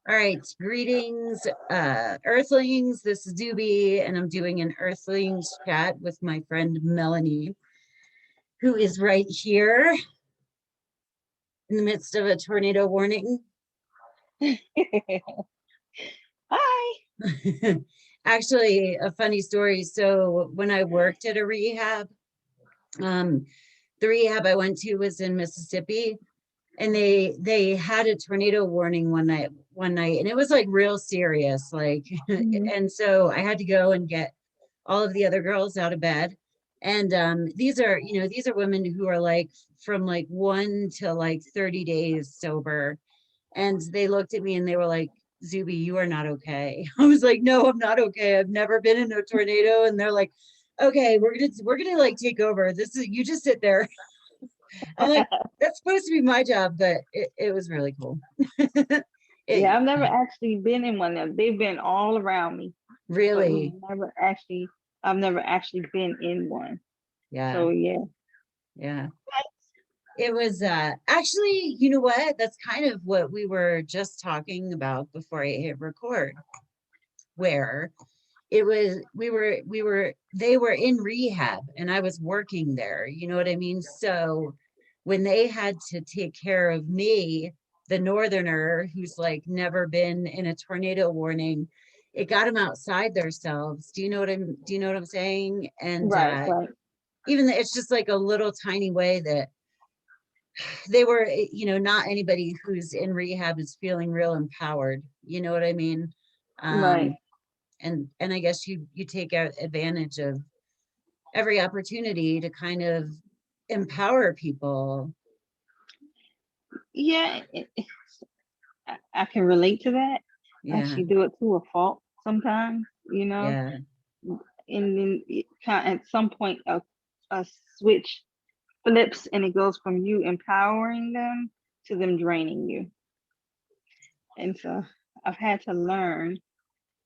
All right, greetings, Earthlings. This is Doobie, and I'm doing an Earthlings chat with my friend Melanie, who is right here in the midst of a tornado warning. Hi. Actually, a funny story. So when I worked at a rehab, the rehab I went to was in Mississippi, and they had a tornado warning one night, and it was like real serious, like and so I had to go and get all of the other girls out of bed. And these are women who are like from like 1 to like 30 days sober, and they looked at me and they were like, Zube, you are not okay. I was like, no, I'm not okay. I've never been in a tornado. And they're like, okay, we're gonna like take over. This is, you just sit there. I'm like, that's supposed to be my job, but it was really cool. Yeah, I've never actually been in one of them. They've been all around me. Really? I've never actually been in one. Yeah. So yeah. Yeah. It was actually, you know what? That's kind of what we were just talking about before I hit record, where it was they were in rehab and I was working there. You know what I mean? So when they had to take care of me, the northerner who's like never been in a tornado warning, it got them outside themselves. Do you know what I'm saying? And Right. even though it's just like a little tiny way that they were, not anybody who's in rehab is feeling real empowered. You know what I mean? Right. And I guess you take advantage of every opportunity to kind of empower people. Yeah, I can relate to that. I Yeah. actually do it to a fault sometimes, Yeah. and then at some point a switch flips and it goes from you empowering them to them draining you. And so I've had to learn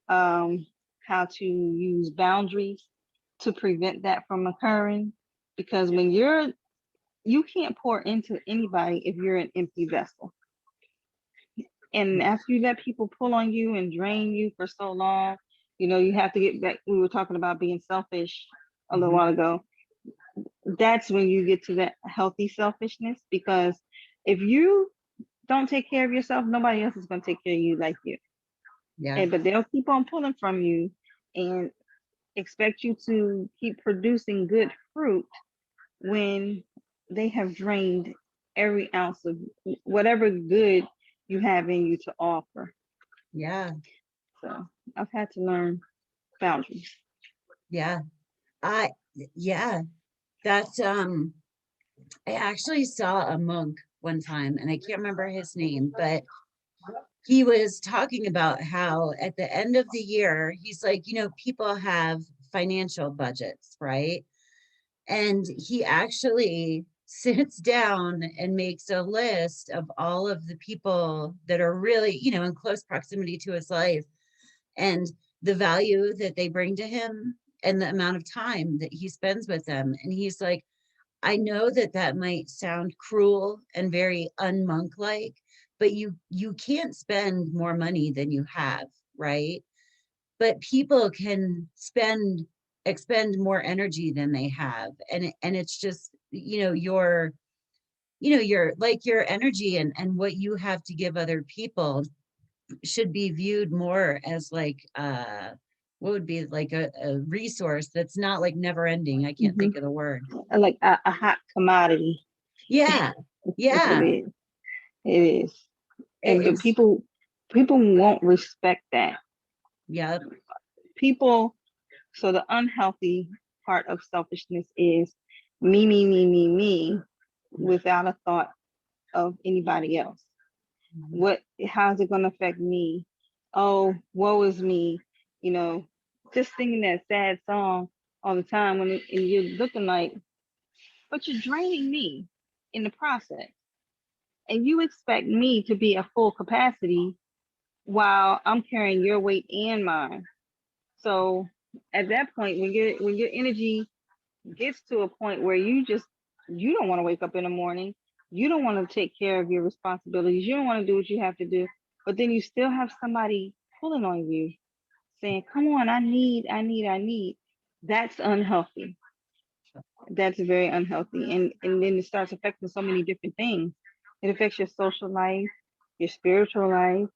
how to use boundaries to prevent that from occurring. Because when you can't pour into anybody if you're an empty vessel. And after you let people pull on you and drain you for so long, you have to get back. We were talking about being selfish a little while ago. That's when you get to that healthy selfishness, because if you don't take care of yourself, nobody else is going to take care of you like you. Yeah. But they'll keep on pulling from you and expect you to keep producing good fruit when they have drained every ounce of whatever good you have in you to offer. Yeah. So I've had to learn boundaries. Yeah. Yeah. That's I actually saw a monk one time and I can't remember his name, but he was talking about how at the end of the year, he's like, people have financial budgets, right? And he actually sits down and makes a list of all of the people that are really, in close proximity to his life and the value that they bring to him and the amount of time that he spends with them. And he's like, I know that that might sound cruel and very unmonk like, but you can't spend more money than you have, right? But people can expend more energy than they have, and it's just, your like your energy and what you have to give other people should be viewed more as like what would be like a resource that's not like never ending. I can't think of the word. Like a hot commodity. Yeah. Yeah. It is. It is. But It's people won't respect that. yeah. People. So the unhealthy part of selfishness is me, me, me, me, me, without a thought of anybody else. How's it going to affect me? Oh, woe is me. Just singing that sad song all the time and you're looking like, but you're draining me in the process. And you expect me to be at full capacity while I'm carrying your weight and mine. So at that point, when your energy gets to a point where you don't want to wake up in the morning, you don't want to take care of your responsibilities, you don't want to do what you have to do, but then you still have somebody pulling on you, saying, come on, I need. That's unhealthy. That's very unhealthy. And then it starts affecting so many different things. It affects your social life, your spiritual life,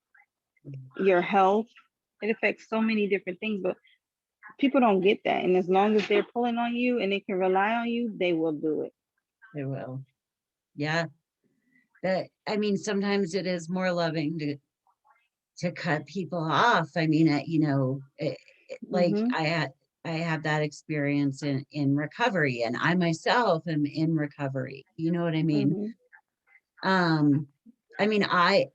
your health. It affects so many different things, but people don't get that. And as long as they're pulling on you and they can rely on you, they will do it. They will. Yeah. That, I mean, sometimes it is more loving to cut people off. I mean, like Mm-hmm. I had that experience in recovery, and I myself am in recovery. You know what I mean? Mm-hmm. Um, I mean, I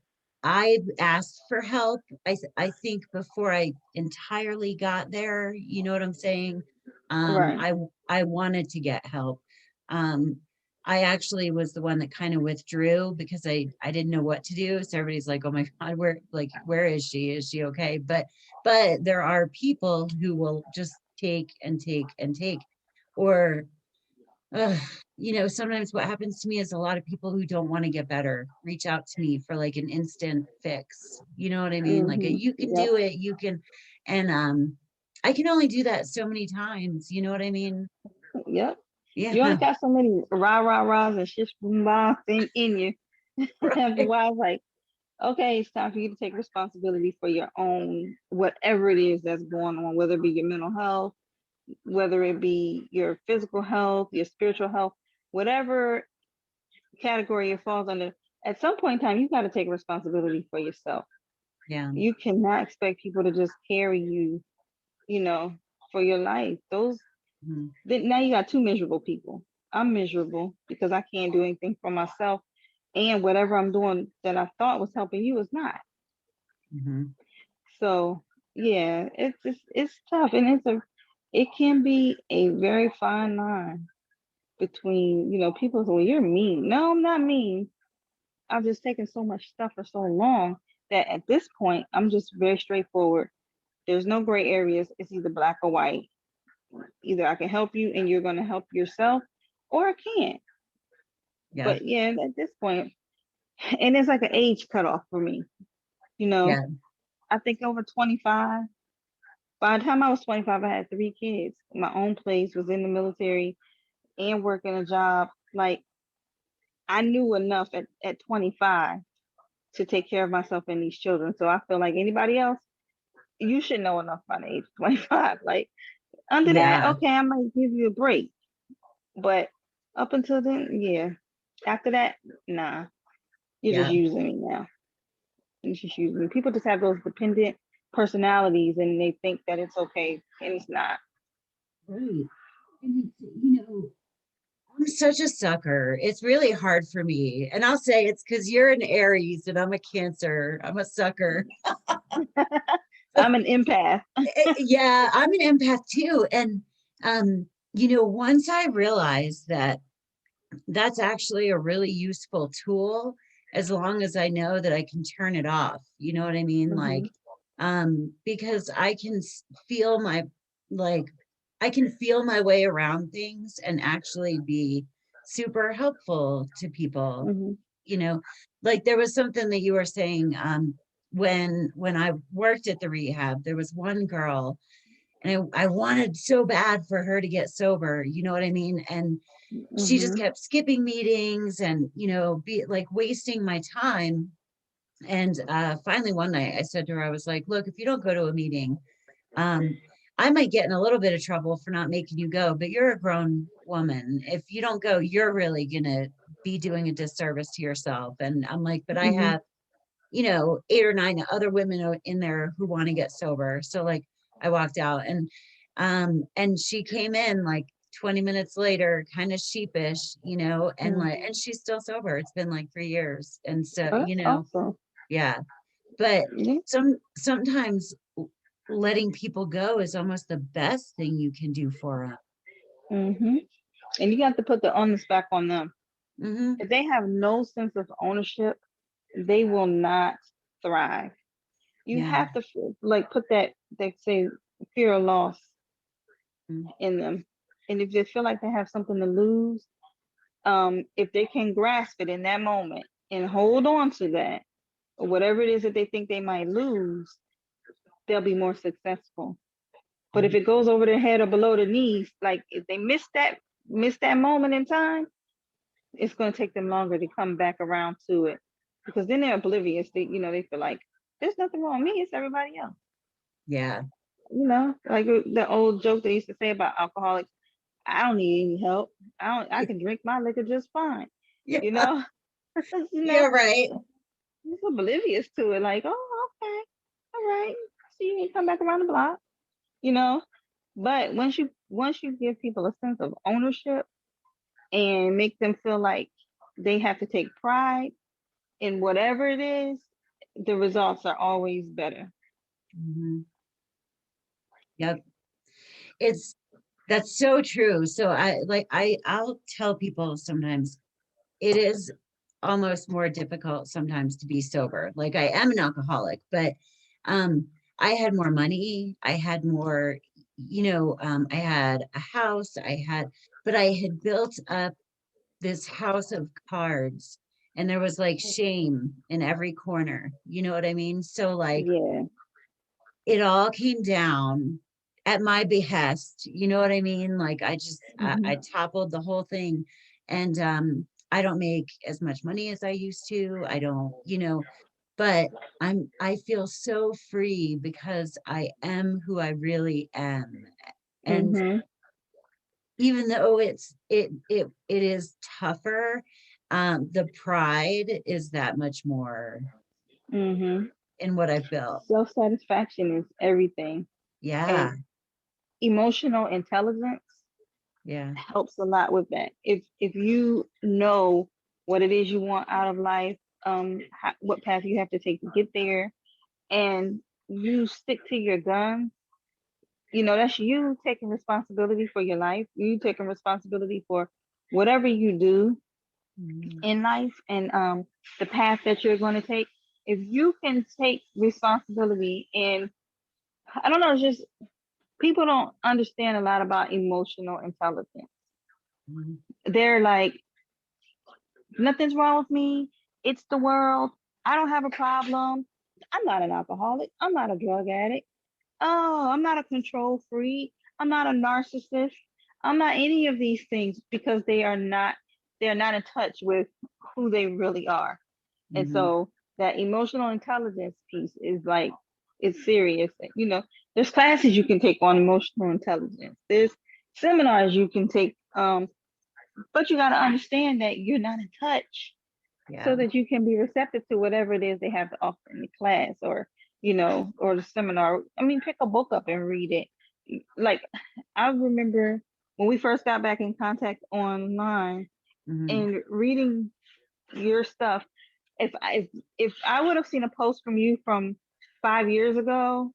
asked for help. I think before I entirely got there, you know what I'm saying? Right. I wanted to get help. Um, I actually was the one that kind of withdrew because I didn't know what to do. So everybody's like, "Oh my God, where is she? Is she okay?" But there are people who will just take and take and take, or uh, sometimes what happens to me is a lot of people who don't want to get better reach out to me for like an instant fix. You know what I mean? Like Mm-hmm. you can Yep. do it, you can, and I can only do that so many times. You know what I mean? Yep. You only Yeah, got so many rah and shish boom bombs in you. After a right. while, it's like, okay, it's time for you to take responsibility for your own, whatever it is that's going on, whether it be your mental health, whether it be your physical health, your spiritual health, whatever category it falls under. At some point in time, you got to take responsibility for yourself. Yeah. You cannot expect people to just carry you, you know, for your life. Mhm. Then now you got two miserable people. I'm miserable because I can't do anything for myself, and whatever I'm doing that I thought was helping you is not. Mhm. So yeah, it's tough, and it can be a very fine line between, people say, well, you're mean. No, I'm not mean. I've just taken so much stuff for so long that at this point I'm just very straightforward. There's no gray areas. It's either black or white. Either I can help you and you're gonna help yourself, or I can't. Yeah. But yeah, at this point, and it's like an age cutoff for me. You know, Yeah. I think over 25. By the time I was 25, I had three kids. My own place, was in the military and working a job. Like, I knew enough at 25 to take care of myself and these children. So I feel like anybody else, you should know enough by the age of 25. Like, under that, Yeah. okay, I might give you a break. But up until then, yeah. After that, nah. You're just Yeah. using me now. You're just using me. People just have those dependent personalities and they think that it's okay, and it's not. Right. And I'm such a sucker. It's really hard for me. And I'll say it's because you're an Aries and I'm a Cancer. I'm a sucker. I'm an empath. Yeah, I'm an empath too. And once I realized that that's actually a really useful tool, as long as I know that I can turn it off. You know what I mean? Hmm. Like, because I can feel like I can feel my way around things and actually be super helpful to people. Hmm. You know, like there was something that you were saying, when I worked at the rehab, there was one girl, and I wanted so bad for her to get sober, you know what I mean? And she just Hmm. kept skipping meetings and, be like wasting my time. And finally one night I said to her, I was like, look, if you don't go to a meeting, um, I might get in a little bit of trouble for not making you go, but you're a grown woman. If you don't go, you're really gonna be doing a disservice to yourself. And I'm like, but I Hmm. have, 8 or 9 other women in there who want to get sober. So like I walked out, and she came in like 20 minutes later, kind of sheepish, and like, Hmm. and she's still sober. It's been like 3 years. And so, That's awesome. yeah. But Yeah. sometimes letting people go is almost the best thing you can do for them. Hmm. And you got to put the onus back on them. Hmm. If they have no sense of ownership, they will not thrive. You Yeah. have to like put that, they say, fear of loss Mm. in them. And if they feel like they have something to lose, if they can grasp it in that moment and hold on to that, or whatever it is that they think they might lose, they'll be more successful. But if it goes over their head or below the knees, like if they miss that moment in time, it's going to take them longer to come back around to it, because then they're oblivious. They feel like there's nothing wrong with me, it's everybody else. Yeah. Like the old joke they used to say about alcoholics: I don't need any help. I can drink my liquor just fine. Yeah. You know, Yeah, right. Just oblivious to it. Like, oh, okay, all right. So you can come back around the block. But once you give people a sense of ownership and make them feel like they have to take pride in whatever it is, the results are always better. Mhm. Yep. That's so true. So I'll tell people sometimes it is almost more difficult sometimes to be sober. Like I am an alcoholic, but um I had more money. I had more, I had a house, but I had built up this house of cards, and there was like shame in every corner. You know what I mean? So like Yeah. it all came down at my behest. You know what I mean? Like I toppled the whole thing. And I don't make as much money as I used to. I don't, but I feel so free because I am who I really am. And Mm-hmm. even though it is tougher, the pride is that much more Mm-hmm. in what I've built. Self-satisfaction is everything. Yeah. And emotional intelligence Yeah. helps a lot with that. If you know what it is you want out of life, what path you have to take to get there, and you stick to your guns, that's you taking responsibility for your life. You taking responsibility for whatever you do Mhm. in life, and the path that you're going to take. If you can take responsibility, and I don't know, it's just people don't understand a lot about emotional intelligence. Mhm. They're like, nothing's wrong with me. It's the world. I don't have a problem. I'm not an alcoholic. I'm not a drug addict. Oh, I'm not a control freak. I'm not a narcissist. I'm not any of these things, because they're not in touch with who they really are. And Mhm. so that emotional intelligence piece is like, it's serious. There's classes you can take on emotional intelligence. There's seminars you can take, but you got to understand that you're not in touch, Yeah. so that you can be receptive to whatever it is they have to offer in the class, or the seminar. I mean, pick a book up and read it. Like, I remember when we first got back in contact online Mhm. and reading your stuff. If I would have seen a post from you from 5 years ago,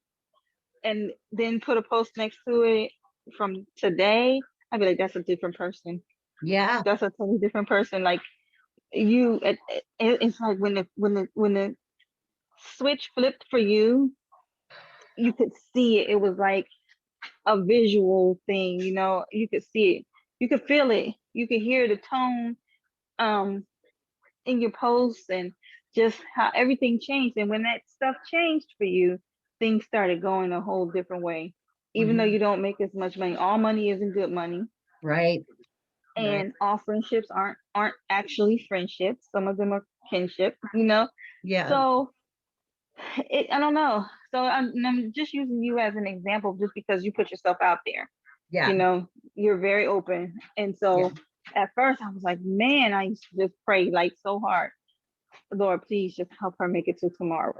and then put a post next to it from today, I'd be like, that's a different person. Yeah. That's a totally different person. Like, it's like when the switch flipped for you, you could see it. It was like a visual thing. You could see it, you could feel it, you could hear the tone um in your posts, and just how everything changed. And when that stuff changed for you, things started going a whole different way. Even though Mhm. you don't make as much money, all money isn't good money, Right. Right. and all friendships aren't actually friendships. Some of them are kinship. Yeah. So I don't know. So I'm just using you as an example, just because you put yourself out there. Yeah. You know, you're very open. And Yeah. so at first I was like, man, I used to just pray like so hard. Lord, please just help her make it to tomorrow.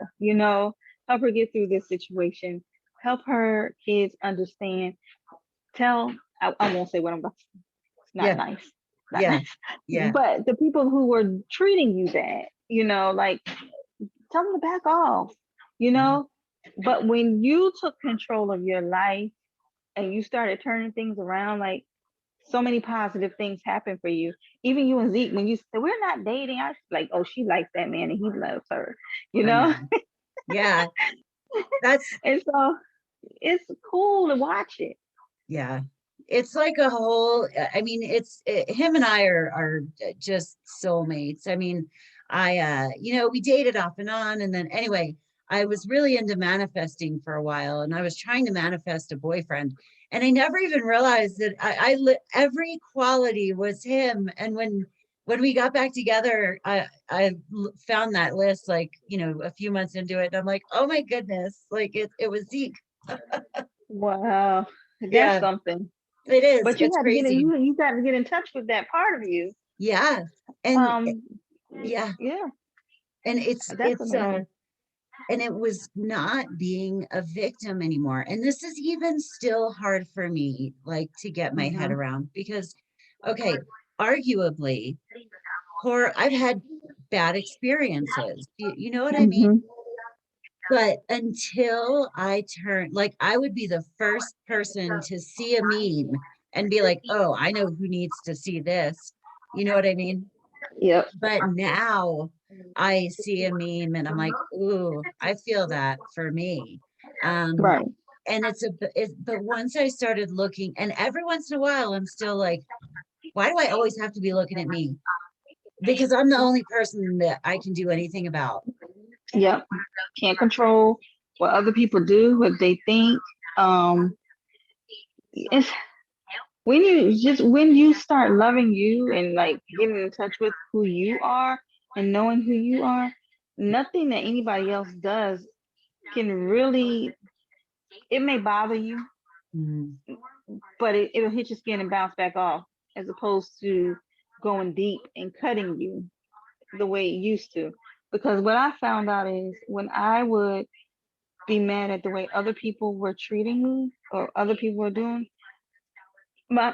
Help her get through this situation. Help her kids understand. I won't say what I'm about to say. It's not Yeah. nice. Not Yeah. nice. Yeah. But the people who were treating you bad, like, tell them to back off, you Mhm. know? But when you took control of your life and you started turning things around, like, so many positive things happen for you. Even you and Zeke, when you said we're not dating, I was like, oh, she likes that man and he loves her, you I know? know. Yeah. That's And so it's cool to watch it. Yeah. It's like a whole, I mean, him and I are just soulmates. I mean, we dated off and on. And then anyway, I was really into manifesting for a while, and I was trying to manifest a boyfriend. And I never even realized that every quality was him. And when we got back together, I found that list, like, a few months into it. And I'm like, oh my goodness, like it was Zeke. Wow, that's Yeah, something. it is. But you It's had to get in, crazy. you got to get in touch with that part of you. Yeah. And Um, yeah, yeah, and that's amazing. and it was not being a victim anymore. And this is even still hard for me, like, to get my head Hmm. around, because, okay, arguably, I've had bad experiences. You know what I mean? Hmm. But until I turn, like, I would be the first person to see a meme and be like, oh, I know who needs to see this. You know what I mean? Yep. But now I see a meme and I'm like, ooh, I feel that for me. Um, Right. and but once I started looking, and every once in a while, I'm still like, why do I always have to be looking at me? Because I'm the only person that I can do anything about. Yep. Can't control what other people do, what they think. Um, it's when you start loving you and like getting in touch with who you are and knowing who you are, nothing that anybody else does can really, it may bother you, Mhm. but it'll hit your skin and bounce back off, as opposed to going deep and cutting you the way it used to. Because what I found out is when I would be mad at the way other people were treating me or other people were doing, my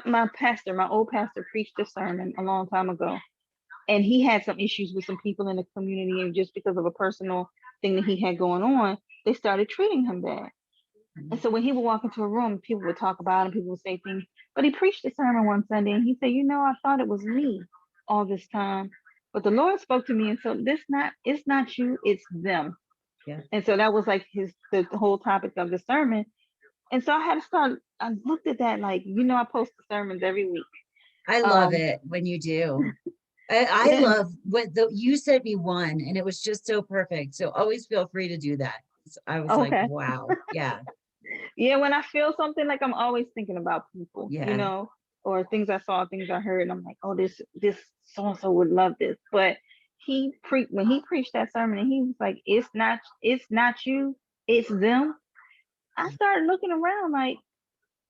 old pastor preached a sermon a long time ago, and he had some issues with some people in the community, and just because of a personal thing that he had going on, they started treating him bad. And so when he would walk into a room, people would talk about him, people would say things. But he preached a sermon one Sunday and he said, I thought it was me all this time. But the Lord spoke to me and said, it's not you, it's them. Yeah. And so that was like the whole topic of the sermon. And so I looked at that like, I post the sermons every week. I love Um, it when you do. I yeah, love you sent me one, and it was just so perfect. So always feel free to do that. So I was like, okay. wow. Yeah. Yeah, when I feel something, like I'm always thinking about people, Yeah. or things I saw, things I heard, and I'm like, oh, this so and so would love this. But when he preached that sermon, and he was like, it's not you, it's them. I started looking around like,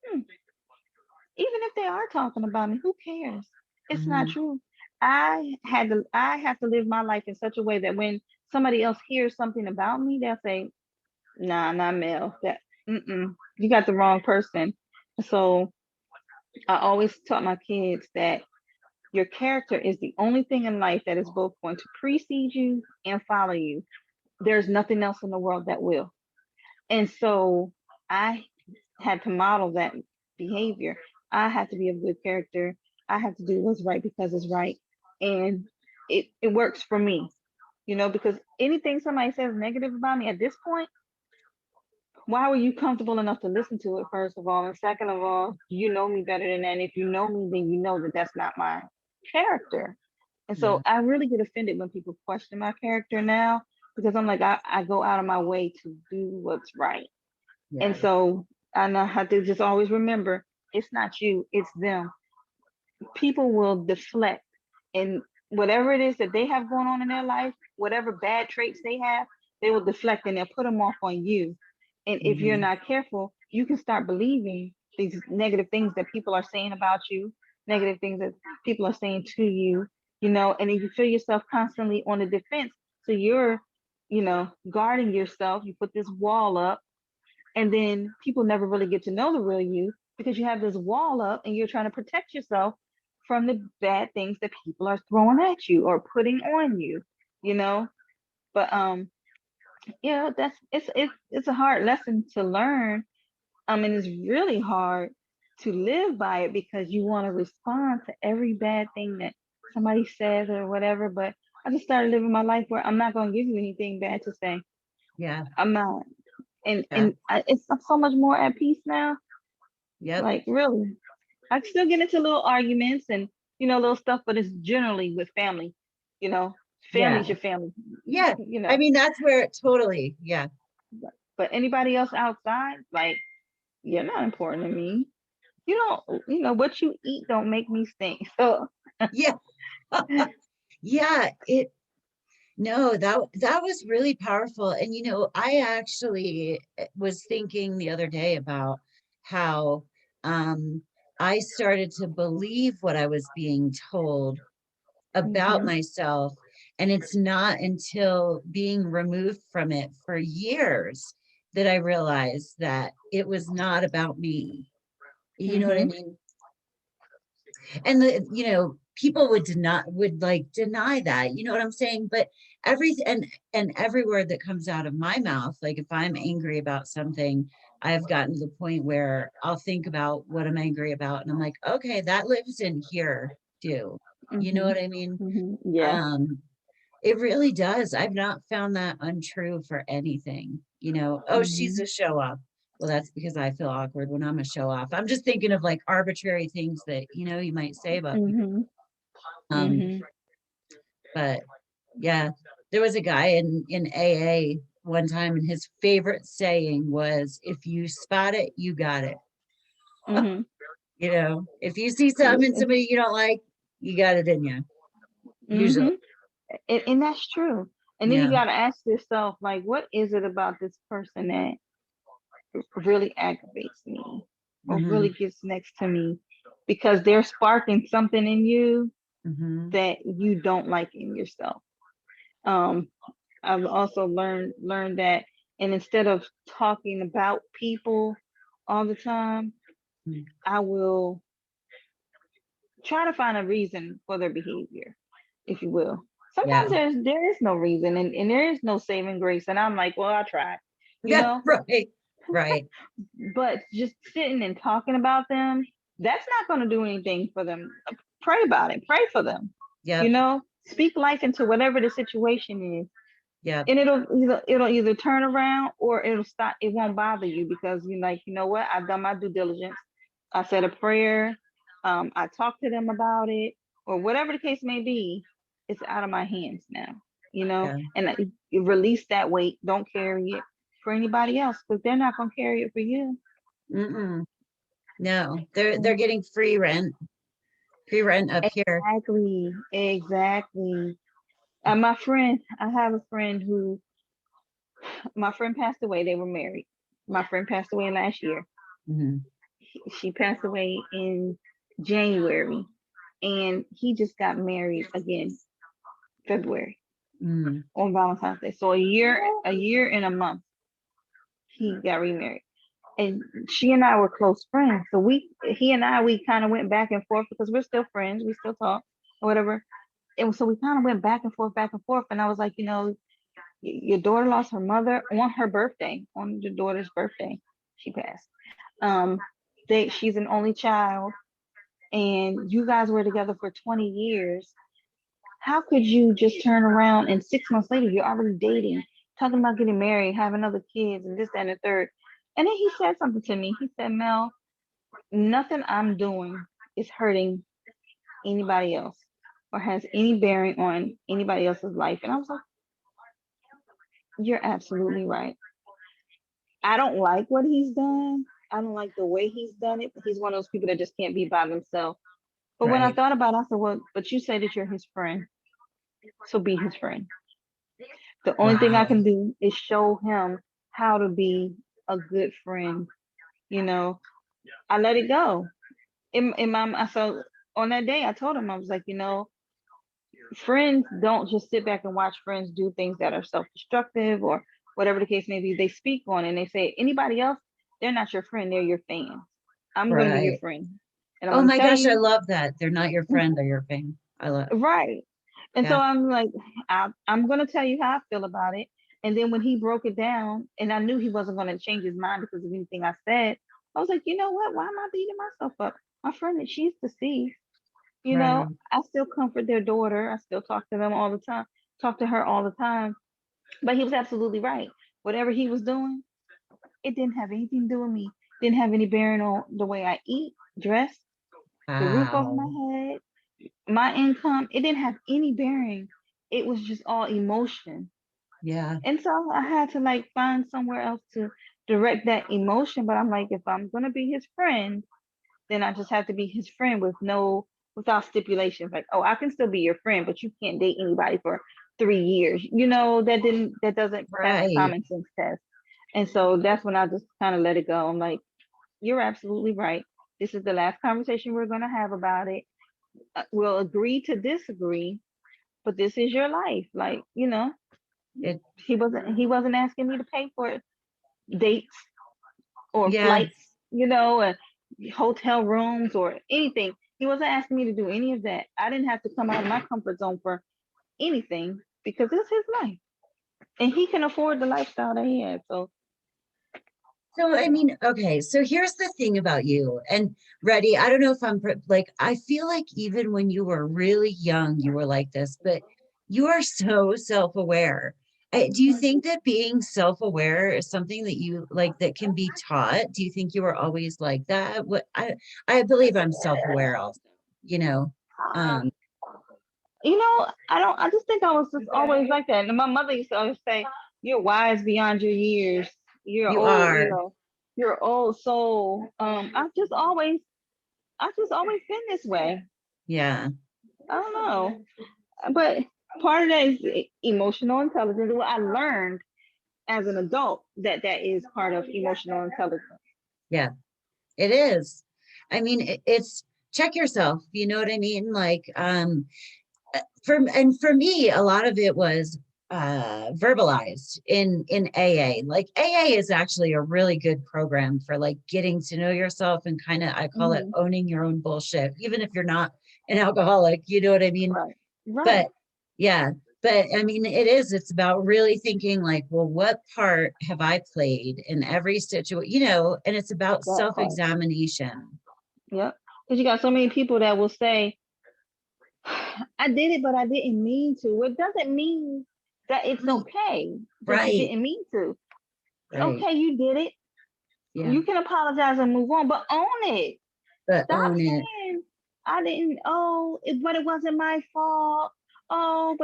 hmm, even if they are talking about me, who cares? It's not Mhm. true. I have to live my life in such a way that when somebody else hears something about me, they'll say, nah, not Mel. You got the wrong person. So I always taught my kids that your character is the only thing in life that is both going to precede you and follow you. There's nothing else in the world that will. And so I had to model that behavior. I had to be a good character. I have to do what's right because it's right. And it works for me, because anything somebody says negative about me at this point, why were you comfortable enough to listen to it, first of all? And second of all, you know me better than that. And if you know me, then you know that that's not my character. And so Yeah. I really get offended when people question my character now, because I'm like, I go out of my way to do what's right. And Yeah. so I know how to just always remember, it's not you, it's them. People will deflect, and whatever it is that they have going on in their life, whatever bad traits they have, they will deflect and they'll put them off on you. And if you're Mhm. not careful, you can start believing these negative things that people are saying about you, negative things that people are saying to you, and then you feel yourself constantly on the defense. So you're, guarding yourself. You put this wall up, and then people never really get to know the real you because you have this wall up and you're trying to protect yourself from the bad things that people are throwing at you or putting on you, you know. But yeah, it's a hard lesson to learn. And it's really hard to live by it because you want to respond to every bad thing that somebody says or whatever. But I just started living my life where I'm not going to give you anything bad to say. Yeah. I'm not. and Yeah. and I, it's I'm so much more at peace now. Yep. Like really, I still get into little arguments and little stuff, but it's generally with family, you know, Family's your family. Yeah. You know. I mean, that's where it totally, yeah. But anybody else outside, like, you're not important to me. You don't, what you eat don't make me stink. So Yeah. Yeah, no, that was really powerful. And I actually was thinking the other day about how I started to believe what I was being told about myself. And it's not until being removed from it for years that I realized that it was not about me. You know what I mean? And people would like deny that, you know what I'm saying? But everything and every word that comes out of my mouth, like if I'm angry about something, I've gotten to the point where I'll think about what I'm angry about and I'm like, okay, that lives in here too. You know what I mean? Yeah. It really does. I've not found that untrue for anything. Oh, she's a show off. Well, that's because I feel awkward when I'm a show off. I'm just thinking of like arbitrary things that, you might say about people. But yeah, there was a guy in AA one time and his favorite saying was, if you spot it, you got it. If you see something in somebody you don't like, you got it in you. Usually. And that's true. And then you got to ask yourself, like, what is it about this person that really aggravates me or really gets next to me? Because they're sparking something in you that you don't like in yourself. I've also learned that, and instead of talking about people all the time, I will try to find a reason for their behavior, if you will. Sometimes there is no reason and there is no saving grace. And I'm like, well, I tried, you know? Right. But just sitting and talking about them, that's not going to do anything for them. Pray about it. Pray for them. Yeah. Speak life into whatever the situation is. Yeah. And it'll either turn around or it'll stop. It won't bother you because you're like, you know what? I've done my due diligence. I said a prayer. I talked to them about it, or whatever the case may be. It's out of my hands now, and you release that weight. Don't carry it for anybody else because they're not gonna carry it for you. No, they're getting free rent up here. Exactly. And I have a friend who, my friend passed away. They were married. My friend passed away last year. She passed away in January, and he just got married again February on Valentine's Day. So a year and a month he got remarried. And she and I were close friends. So we kind of went back and forth because we're still friends. We still talk or whatever. And so we kind of went back and forth. And I was like, your daughter lost her mother on her birthday, on your daughter's birthday. She passed. She's an only child, and you guys were together for 20 years. How could you just turn around and 6 months later you're already dating, talking about getting married, having other kids, and this, that, and the third? And then he said something to me. He said, Mel, nothing I'm doing is hurting anybody else or has any bearing on anybody else's life. And I was like, you're absolutely right. I don't like what he's done. I don't like the way he's done it. He's one of those people that just can't be by themselves. But when I thought about it, I said, well, but you say that you're his friend. So be his friend. The only thing I can do is show him how to be a good friend. I let it go. So on that day, I told him, I was like, friends don't just sit back and watch friends do things that are self-destructive or whatever the case may be. They speak on it and they say, anybody else, they're not your friend, they're your fan. I'm going to be your friend. And oh my gosh, I love that. They're not your friend, they're your fan. I love it. Right. And so I'm like, I'm going to tell you how I feel about it. And then when he broke it down, and I knew he wasn't going to change his mind because of anything I said, I was like, you know what? Why am I beating myself up? My friend, she's deceased. I still comfort their daughter. I still talk to them all the time, talk to her all the time. But he was absolutely right. Whatever he was doing, it didn't have anything to do with me. Didn't have any bearing on the way I eat, dress, the roof over my head, my income. It didn't have any bearing. it was just all emotion. Yeah. And so I had to like find somewhere else to direct that emotion. But I'm like, if I'm gonna be his friend, then I just have to be his friend without stipulations. Like, oh, I can still be your friend, but you can't date anybody for 3 years. That doesn't pass the Right. common sense test. And so that's when I just kind of let it go. I'm like, you're absolutely right. This is the last conversation we're gonna have about it. We'll agree to disagree, but this is your life. Like, It, he wasn't asking me to pay for dates or yeah. flights, and hotel rooms or anything. He wasn't asking me to do any of that. I didn't have to come out of my comfort zone for anything because it's his life. And he can afford the lifestyle that he has. So So, I mean, okay, so here's the thing about you and Reddy. I don't know if like, I feel like even when you were really young, you were like this, but you are so self-aware. Do you think that being self-aware is something that you like that can be taught? Do you think you were always like that? I believe I'm self-aware also, you know. Um, I just think I was just always like that. And my mother used to always say, you're wise beyond your years. You're you old, are, you're old soul. I've just always been this way. yeah, I don't know. But part of that is emotional intelligence. What I learned as an adult that is part of emotional intelligence. yeah, it is. I mean, it's check yourself, you know what I mean? Like, for me, a lot of it was verbalized in AA. Like AA is actually a really good program for like getting to know yourself and kind of I call it Mhm. owning your own bullshit, even if you're not an alcoholic, you know what I mean? Right. But Right. yeah, but I mean it's about really thinking like, well, what part have I played in every situation, and it's about That part. self-examination. Yep. Because you got so many people that will say, I did it, but I didn't mean to. Well, it doesn't mean that it's Right, okay that you right, didn't mean to. right. Okay, you did it. Yeah, You can apologize and move on, but own it. but Stop own it. saying, I didn't, but it wasn't my fault. Oh,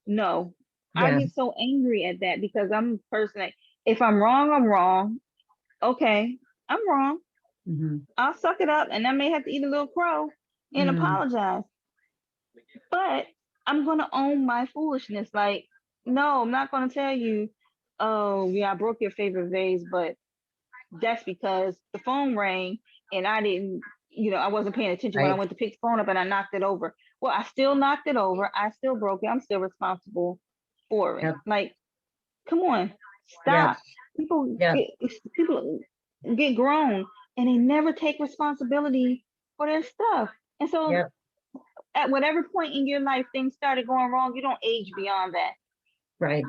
no. I Yeah. get so angry at that because I'm a person that if I'm wrong, I'm wrong. Okay, I'm wrong. Hmm. I'll suck it up and I may have to eat a little crow and Mm, apologize. But I'm gonna own my foolishness. Like, no, I'm not gonna tell you, oh yeah, I broke your favorite vase, but that's because the phone rang and I didn't, I wasn't paying attention when I right. went to pick the phone up and I knocked it over. Well, I still knocked it over. I still broke it. I'm still responsible for it. Yep. Like, come on, Yep. stop. People Yep. get people get grown and they never take responsibility for their stuff. And so Yep. at whatever point in your life things started going wrong, you don't age beyond that. Right.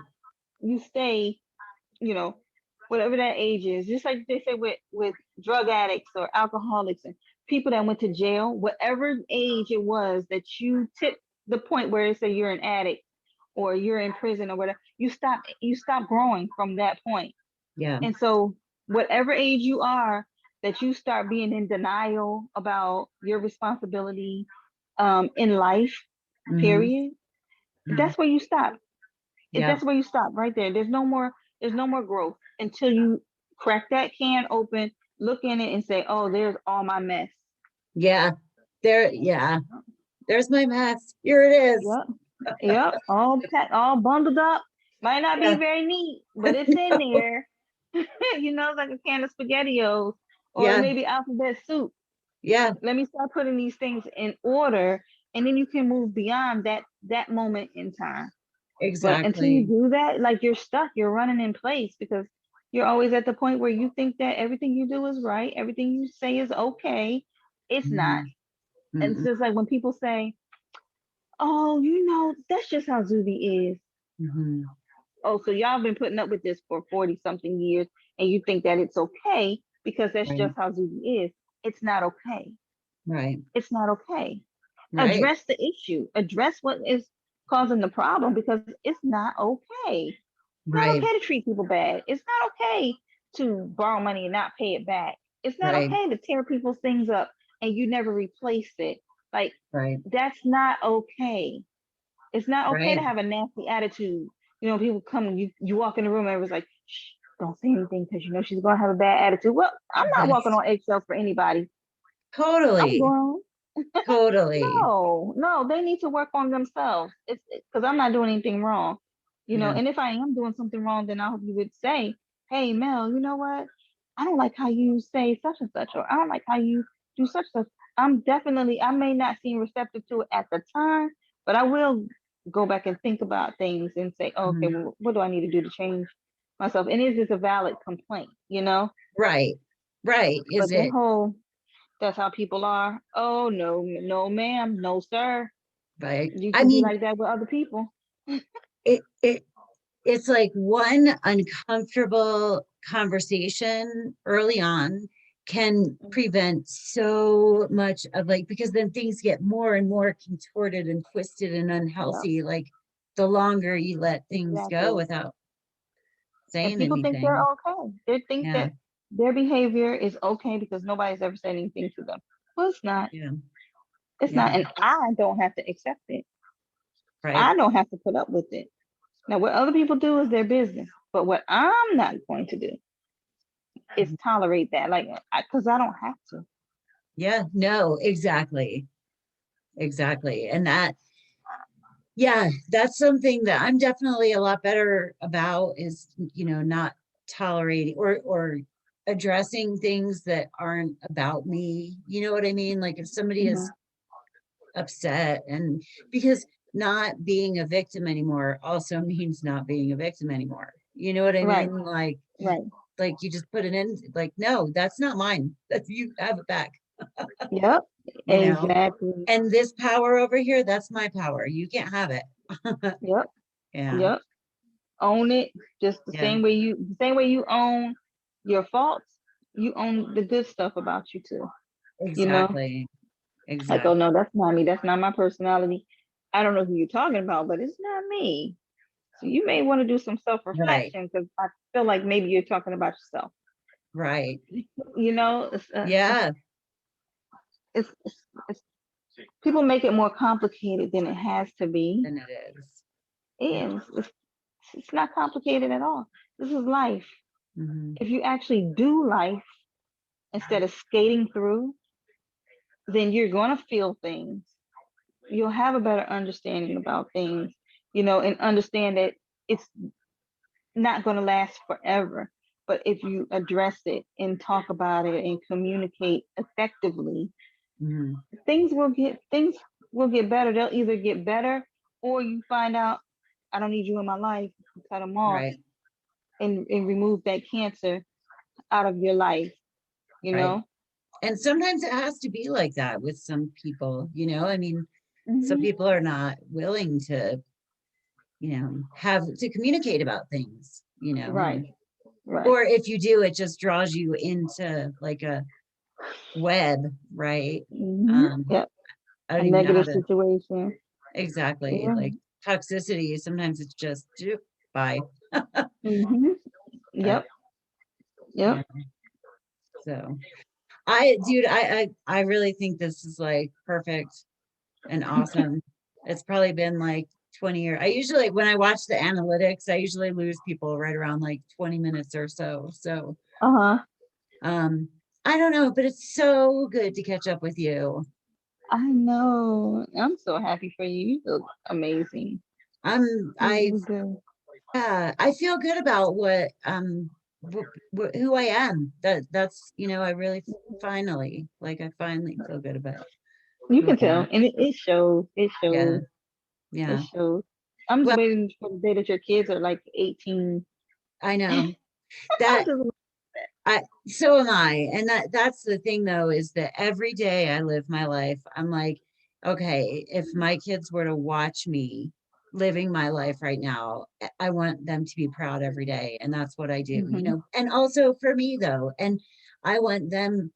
You stay, you know, whatever that age is. Just like they say with drug addicts or alcoholics and people that went to jail, whatever age it was that you tipped the point where it say you're an addict or you're in prison or whatever, you stop growing from that point. Yeah. And so whatever age you are, that you start being in denial about your responsibility in life, Hmm. period, Hmm. that's where you stop. Yep. That's where you stop right there. There's no more growth until you crack that can open, look in it and say, oh, there's all my mess. Yeah. There. Yeah. There's my mess. Here it is. Yep. Yep. All bundled up. Might not be Yeah. very neat, but it's in there. It's like a can of spaghettios or Yeah. maybe alphabet soup. Yeah. Let me start putting these things in order and then you can move beyond that moment in time. But until you Exactly. do that, like you're stuck, you're running in place because you're always at the point where you think that everything you do is right, everything you say is okay. It's not. Hmm. And it's Hmm. just like when people say, oh, that's just how Zuby is. Hmm. Oh, so y'all been putting up with this for 40 something years and you think that it's okay because that's Right. just how Zuby is. It's not okay. Right. It's not okay. Right. Address the issue, address what is causing the problem because it's not okay. It's not Right. okay to treat people bad. It's not okay to borrow money and not pay it back. It's not Right. okay to tear people's things up and you never replace it. Like, Right. that's not okay. It's not okay to Right. have a nasty attitude. You know, people come and you walk in the room and everyone's like, shh, don't say anything because you know she's gonna have a bad attitude. Well, I'm not walking Yes. on eggshells for anybody. I'm Totally. grown. Totally. No, they need to work on themselves. It's because I'm not doing anything wrong, you know. Yeah. And if I am doing something wrong, then I hope you would say, "Hey, Mel, you know what? I don't like how you say such and such, or I don't like how you do such and such." I may not seem receptive to it at the time, but I will go back and think about things and say, oh, okay, Mhm. well, what do I need to do to change myself? And is this a valid complaint, you know? Right. Right. Is But the it whole that's how people are. Oh no, no, ma'am, no, sir. right? You I can be mean, like that with other people. it it's like one uncomfortable conversation early on can prevent so much of like, because then things get more and more contorted and twisted and Yeah, unhealthy, like the longer you let things go exactly. without And saying people think they're anything. okay. They think Yeah. that their behavior is okay because nobody's ever said anything to them. Well, it's not. Yeah. It's Yeah. not. And I don't have to accept it. Right. I don't have to put up with it. Now, what other people do is their business. But what I'm not going to do is Mhm. tolerate that. Like, because I don't have to. Yeah. No, exactly. Exactly. And that, yeah, that's something that I'm definitely a lot better about is, not tolerating or addressing things that aren't about me. You know what I mean? Like if somebody is Mhm. upset, and because not being a victim anymore also means not being a victim anymore. You know what I Right, mean? right. Like you just put it in, like, no, that's not mine. That's, you have it back, Yep, you know? exactly. And this power over here, that's my power. You can't have it. Yep, Yeah. yep. Own it just Yeah. the same way you own your faults, you own the good stuff about you too. You know, Exactly. like, oh Exactly. no, that's not me. That's not my personality. I don't know who you're talking about, but it's not me. So you may want to do some Right. self-reflection because I feel like maybe you're talking about yourself. Right. You know, Yeah. it's people make it more complicated than it has to be. And it is. Yeah. And it's not complicated at all. This is life. Hmm. If you actually do life instead of skating through, then you're going to feel things. You'll have a better understanding about things, you know, and understand that it's not going to last forever. But if you address it and talk about it and communicate effectively, Hmm. things will get better. They'll either get better or you find out I don't need you in my life, cut them off Right. and remove that cancer out of your life, you Right. know? And sometimes it has to be like that with some people, I mean, some Hmm. people are not willing to, have to communicate about things, Right, and right. or if you do, it just draws you into like a web, right? Um, Yep. I A don't even know how negative to situation. exactly, Yeah. like toxicity. Sometimes it's just bye. Hmm. But Yep. yeah, Yep. so dude, I really think this is like perfect and awesome. It's probably been like 20 years. I usually, when I watch the analytics, I usually lose people right around like 20 minutes or so. So, Uh-huh. um, I don't know, but it's so good to catch up with you. I know. I'm so happy for you. You look amazing. I'm, You I, really do. yeah, I feel good about who I am. That's, I really finally, like, I finally feel good about You who can I tell. am. And it shows. It Yeah. shows. It Yeah. shows. I'm just Well, waiting for the day that your kids are like 18. I I know that. just So am I. And that's the thing though, is that every day I live my life, I'm like, okay, if my kids were to watch me living my life right now, I want them to be proud every day. And that's what I do, Mhm. And also for me though, and I want them,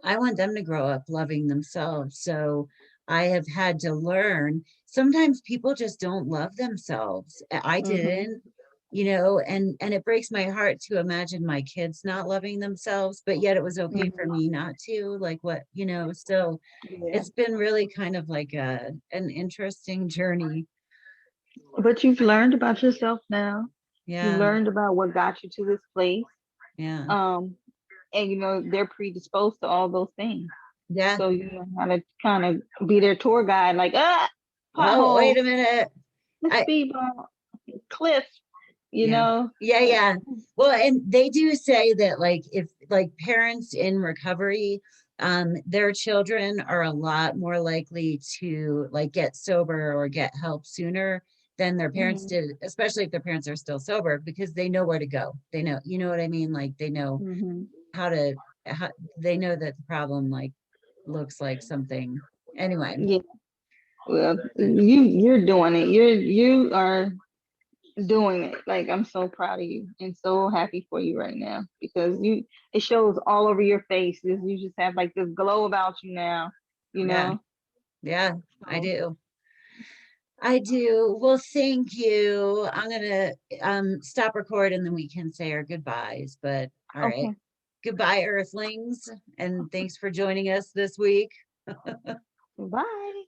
I want them to grow up loving themselves. So I have had to learn sometimes people just don't love themselves. I Mhm. didn't, and it breaks my heart to imagine my kids not loving themselves, but yet it was okay for Mhm. me not to, like so Yeah. it's been really kind of like an interesting journey. But you've learned about yourself now. You Yeah, learned about what got you to this place. yeah, Um, and you know they're predisposed to all those things. yeah. So you know how to kind of be their tour guide, like Oh, wait pothole, a minute. I speed bump, cliff, you Yeah. know. Yeah, yeah. Well, and they do say that like if like parents in recovery, their children are a lot more likely to like get sober or get help sooner than their parents Mhm, did, especially if their parents are still sober because they know where to go. They know, you know what I mean? Like they know mhm. how to how, they know that the problem like looks like something. Anyway, Yeah. Well, you're doing it. You are doing it. Like I'm so proud of you and so happy for you right now because it shows all over your face. You just have like this glow about you now, you yeah, know. yeah, I So, do. I do. Well, thank you. I'm gonna stop record and then we can say our goodbyes. But all right. okay. Goodbye, Earthlings, and thanks for joining us this week. Bye.